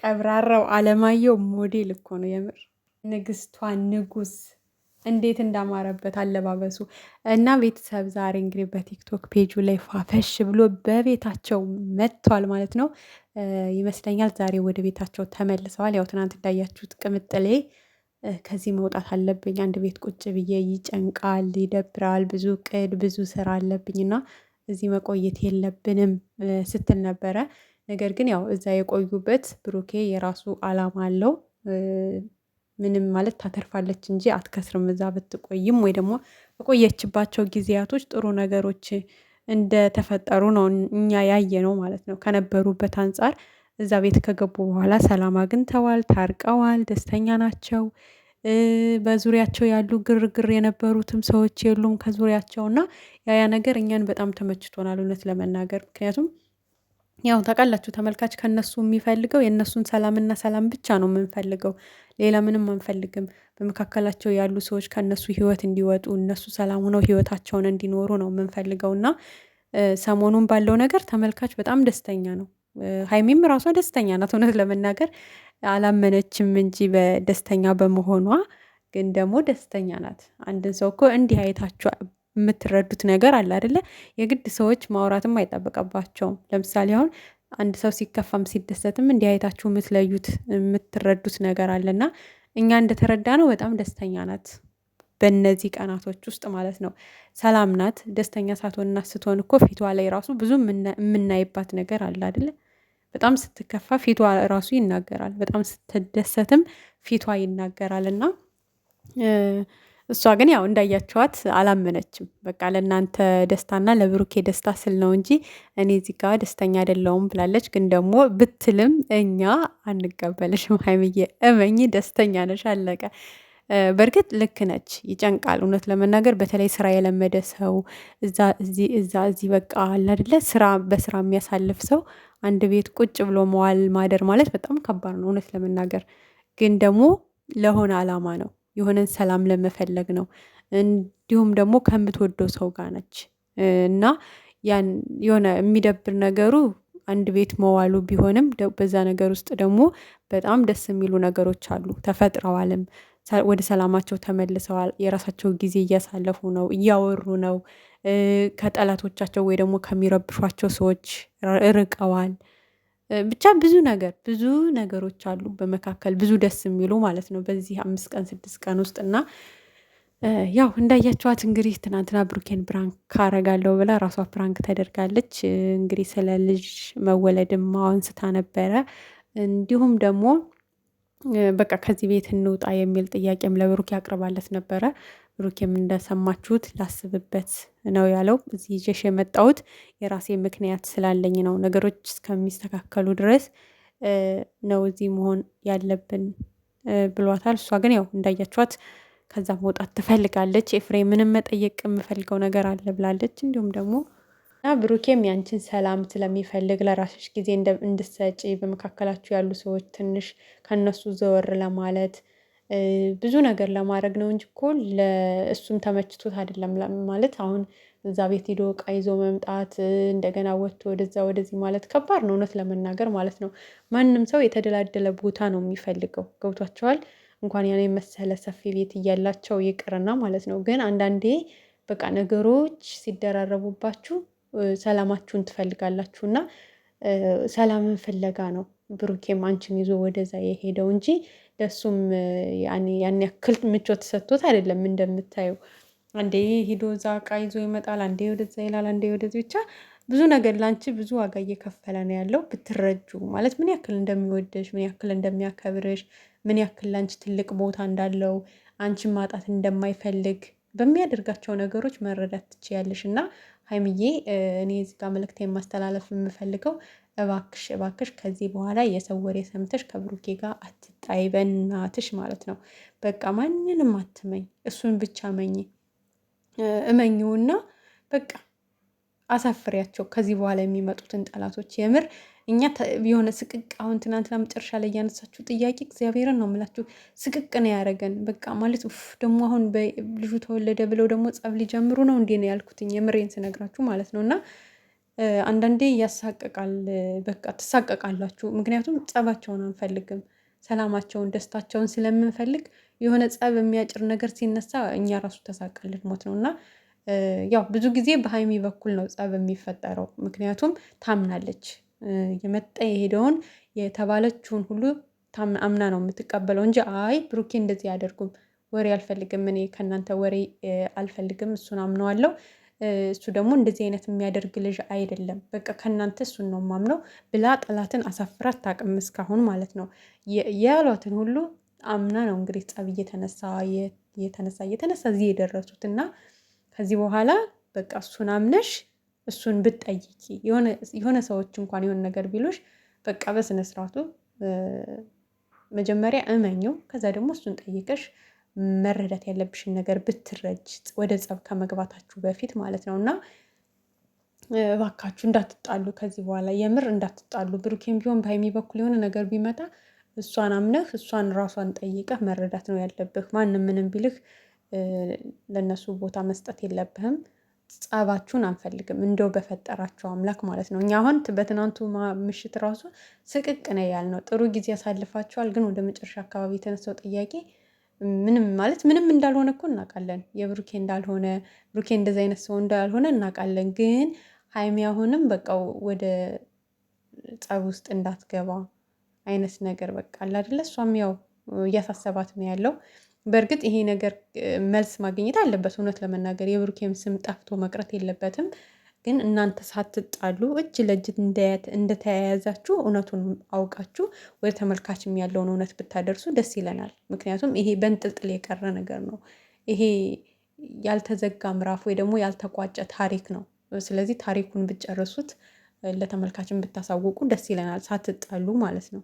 ቀብራራው አለማየሁ ሞዴል እኮ ነው የምር። ንግስቷ ንጉስ እንዴት እንዳማረበት አለባበሱ እና ቤተሰብ ዛሬ እንግዲህ በቲክቶክ ፔጁ ላይ ፋፈሽ ብሎ በቤታቸው መጥቷል ማለት ነው ይመስለኛል። ዛሬ ወደ ቤታቸው ተመልሰዋል። ያው ትናንት እንዳያችሁት ቅምጥሌ ከዚህ መውጣት አለብኝ፣ አንድ ቤት ቁጭ ብዬ ይጨንቃል፣ ይደብራል፣ ብዙ ቅድ ብዙ ስራ አለብኝ እና እዚህ መቆየት የለብንም ስትል ነበረ። ነገር ግን ያው እዛ የቆዩበት ብሩኬ የራሱ አላማ አለው። ምንም ማለት ታተርፋለች እንጂ አትከስርም እዛ ብትቆይም፣ ወይ ደግሞ በቆየችባቸው ጊዜያቶች ጥሩ ነገሮች እንደተፈጠሩ ነው እኛ ያየ ነው ማለት ነው። ከነበሩበት አንፃር እዛ ቤት ከገቡ በኋላ ሰላም አግኝተዋል፣ ታርቀዋል፣ ደስተኛ ናቸው። በዙሪያቸው ያሉ ግርግር የነበሩትም ሰዎች የሉም ከዙሪያቸው እና ያ ነገር እኛን በጣም ተመችቶናል እውነት ለመናገር ምክንያቱም ያው ታውቃላችሁ ተመልካች ከነሱ የሚፈልገው የእነሱን ሰላምና ሰላም ብቻ ነው የምንፈልገው። ሌላ ምንም አንፈልግም። በመካከላቸው ያሉ ሰዎች ከነሱ ህይወት እንዲወጡ እነሱ ሰላም ሆነው ህይወታቸውን እንዲኖሩ ነው የምንፈልገው እና ሰሞኑን ባለው ነገር ተመልካች በጣም ደስተኛ ነው። ሀይሚም ራሷ ደስተኛ ናት እውነት ለመናገር አላመነችም እንጂ በደስተኛ በመሆኗ ግን ደግሞ ደስተኛ ናት። አንድን ሰው እኮ እንዲህ አይታችሁ የምትረዱት ነገር አለ አይደለ? የግድ ሰዎች ማውራትም አይጠበቅባቸውም። ለምሳሌ አሁን አንድ ሰው ሲከፋም ሲደሰትም እንዲህ አይታችሁ የምትለዩት የምትረዱት ነገር አለና እኛ እንደተረዳ ነው በጣም ደስተኛ ናት። በእነዚህ ቀናቶች ውስጥ ማለት ነው ሰላም ናት። ደስተኛ ሳትሆንና ስትሆን እኮ ፊቷ ላይ ራሱ ብዙ የምናይባት ነገር አለ አይደለ? በጣም ስትከፋ ፊቷ ራሱ ይናገራል፣ በጣም ስትደሰትም ፊቷ ይናገራል እና እሷ ግን ያው እንዳያቸዋት አላመነችም። በቃ ለእናንተ ደስታና ለብሩኬ ደስታ ስል ነው እንጂ እኔ እዚህ ጋር ደስተኛ አይደለሁም ብላለች። ግን ደግሞ ብትልም እኛ አንቀበልሽም ሀይምዬ፣ እመኝ ደስተኛ ነሽ አለቀ። በእርግጥ ልክ ነች፣ ይጨንቃል። እውነት ለመናገር በተለይ ስራ የለመደ ሰው እዛ እዚህ በቃ አለ አይደለ ስራ በስራ የሚያሳልፍ ሰው አንድ ቤት ቁጭ ብሎ መዋል ማደር ማለት በጣም ከባድ ነው እውነት ለመናገር። ግን ደግሞ ለሆነ አላማ ነው፣ የሆነን ሰላም ለመፈለግ ነው። እንዲሁም ደግሞ ከምትወደው ሰው ጋር ነች እና ያን የሆነ የሚደብር ነገሩ አንድ ቤት መዋሉ ቢሆንም በዛ ነገር ውስጥ ደግሞ በጣም ደስ የሚሉ ነገሮች አሉ፣ ተፈጥረዋልም። ወደ ሰላማቸው ተመልሰዋል። የራሳቸው ጊዜ እያሳለፉ ነው፣ እያወሩ ነው። ከጠላቶቻቸው ወይ ደግሞ ከሚረብሿቸው ሰዎች ርቀዋል። ብቻ ብዙ ነገሮች አሉ በመካከል ብዙ ደስ የሚሉ ማለት ነው በዚህ 5 ቀን 6 ቀን ውስጥ እና ያው እንዳያቸዋት እንግዲህ ትናንትና ብሩኬን ፕራንክ አረጋለሁ ብላ ራሷ ፕራንክ ተደርጋለች። እንግዲህ ስለ ልጅ መወለድም አንስታ ነበረ። እንዲሁም ደግሞ በቃ ከዚህ ቤት እንውጣ የሚል ጥያቄም ለብሩኬ አቅርባለት ነበረ። ብሩኬም እንደሰማችሁት ላስብበት ነው ያለው። እዚህ ይዤሽ የመጣሁት የራሴ ምክንያት ስላለኝ ነው፣ ነገሮች እስከሚስተካከሉ ድረስ ነው እዚህ መሆን ያለብን ብሏታል። እሷ ግን ያው እንዳያችኋት ከዛ መውጣት ትፈልጋለች። ኤፍሬምንም መጠየቅ የምፈልገው ነገር አለ ብላለች። እንዲሁም ደግሞ እና ብሩኬም ያንቺን ሰላም ስለሚፈልግ ለራስሽ ጊዜ እንድትሰጪ በመካከላችሁ ያሉ ሰዎች ትንሽ ከነሱ ዘወር ለማለት ብዙ ነገር ለማድረግ ነው እንጂ እኮ ለእሱም ተመችቶት አይደለም ማለት አሁን እዛ ቤት ሄዶ እቃ ይዞ መምጣት እንደገና ወጥቶ ወደዛ ወደዚህ ማለት ከባድ ነው እውነት ለመናገር ማለት ነው። ማንም ሰው የተደላደለ ቦታ ነው የሚፈልገው፣ ገብቷቸዋል። እንኳን ያን የመሰለ ሰፊ ቤት እያላቸው ይቅርና ማለት ነው። ግን አንዳንዴ በቃ ነገሮች ሲደራረቡባችሁ ሰላማችሁን ትፈልጋላችሁ እና ሰላምን ፍለጋ ነው ብሩኬም አንቺን ይዞ ወደዛ የሄደው እንጂ ለሱም ያን ያክል ምቾት ሰጥቶት አይደለም። እንደምታየው አንዴ ሂዶ እዛ እቃ ይዞ ይመጣል፣ አንዴ ወደዛ ይላል፣ አንዴ ወደዚህ ብቻ ብዙ ነገር ላንቺ ብዙ ዋጋ እየከፈለ ነው ያለው። ብትረጁ ማለት ምን ያክል እንደሚወደሽ ምን ያክል እንደሚያከብርሽ ምን ያክል ላንቺ ትልቅ ቦታ እንዳለው አንቺን ማጣት እንደማይፈልግ በሚያደርጋቸው ነገሮች መረዳት ትችያለሽ። እና ሀይምዬ እኔ እዚህ ጋር መልእክት የማስተላለፍ የምፈልገው እባክሽ እባክሽ ከዚህ በኋላ የሰው ወሬ ሰምተሽ ከብሩኬ ጋር አትጣይ በእናትሽ ማለት ነው። በቃ ማንንም አትመኝ፣ እሱን ብቻ መኝ እመኝውና በቃ አሳፍሪያቸው ከዚህ በኋላ የሚመጡትን ጠላቶች። የምር እኛ የሆነ ስቅቅ አሁን ትናንትና መጨረሻ ላይ እያነሳችሁ ጥያቄ እግዚአብሔርን ነው የምላችሁ ስቅቅ ነው ያደረገን። በቃ ማለት ደግሞ አሁን ልጁ ተወለደ ብለው ደግሞ ጸብ ሊጀምሩ ነው እንዴ ነው ያልኩትኝ። የምሬን ስነግራችሁ ማለት ነው እና አንዳንዴ ያሳቅቃል። በቃ ትሳቀቃላችሁ። ምክንያቱም ጸባቸውን አንፈልግም፣ ሰላማቸውን ደስታቸውን ስለምንፈልግ የሆነ ጸብ የሚያጭር ነገር ሲነሳ እኛ ራሱ ተሳቀን ልንሞት ነው። እና ያው ብዙ ጊዜ በሀይሚ በኩል ነው ጸብ የሚፈጠረው። ምክንያቱም ታምናለች፣ የመጣ የሄደውን የተባለችውን ሁሉ አምና ነው የምትቀበለው እንጂ አይ ብሩኬ እንደዚህ አያደርጉም፣ ወሬ አልፈልግም፣ እኔ ከእናንተ ወሬ አልፈልግም፣ እሱን አምነዋለሁ፣ እሱ ደግሞ እንደዚህ አይነት የሚያደርግ ልጅ አይደለም፣ በቃ ከእናንተ እሱን ነው ማምነው ብላ ጠላትን አሳፍራ አታውቅም እስካሁን ማለት ነው። ያሏትን ሁሉ አምና ነው እንግዲህ ጸብ እየተነሳ እዚህ የደረሱት። እና ከዚህ በኋላ በቃ እሱን አምነሽ እሱን ብትጠይቂ የሆነ ሰዎች እንኳን የሆነ ነገር ቢሉሽ በቃ በስነ ስርዓቱ መጀመሪያ እመኘው፣ ከዛ ደግሞ እሱን ጠይቀሽ መረዳት ያለብሽን ነገር ብትረጅ ወደ ጸብ ከመግባታችሁ በፊት ማለት ነው። እና እባካችሁ እንዳትጣሉ ከዚህ በኋላ የምር እንዳትጣሉ። ብሩኬም ቢሆን በሀይሚ በኩል የሆነ ነገር ቢመጣ እሷን አምነህ እሷን ራሷን ጠይቀህ መረዳት ነው ያለብህ። ማንም ምንም ቢልህ ለእነሱ ቦታ መስጠት የለብህም። ጸባችሁን አንፈልግም፣ እንደው በፈጠራችሁ አምላክ ማለት ነው። እኛ አሁን በትናንቱ ምሽት ራሱ ስቅቅ ነው ያልነው። ጥሩ ጊዜ ያሳልፋችኋል፣ ግን ወደ መጨረሻ አካባቢ የተነሳው ጥያቄ ምንም እንዳልሆነ እኮ እናውቃለን። የብሩኬ እንዳልሆነ ብሩኬ እንደዚ አይነት ሰው እንዳልሆነ እናውቃለን። ግን ሀይሚ አሁንም በቃ ወደ ጸብ ውስጥ እንዳትገባ አይነት ነገር በቃ አለ አይደለ? እሷም ያው እያሳሰባት ነው ያለው። በእርግጥ ይሄ ነገር መልስ ማግኘት አለበት። እውነት ለመናገር የብሩኬም ስም ጠፍቶ መቅረት የለበትም። ግን እናንተ ሳትጣሉ እጅ ለእጅ እንደተያያዛችሁ እውነቱን አውቃችሁ ወደ ተመልካችም ያለውን እውነት ብታደርሱ ደስ ይለናል። ምክንያቱም ይሄ በንጥልጥል የቀረ ነገር ነው። ይሄ ያልተዘጋ ምዕራፍ ወይ ደግሞ ያልተቋጨ ታሪክ ነው። ስለዚህ ታሪኩን ብትጨርሱት ለተመልካችን ብታሳውቁ ደስ ይለናል፣ ሳትጣሉ ማለት ነው።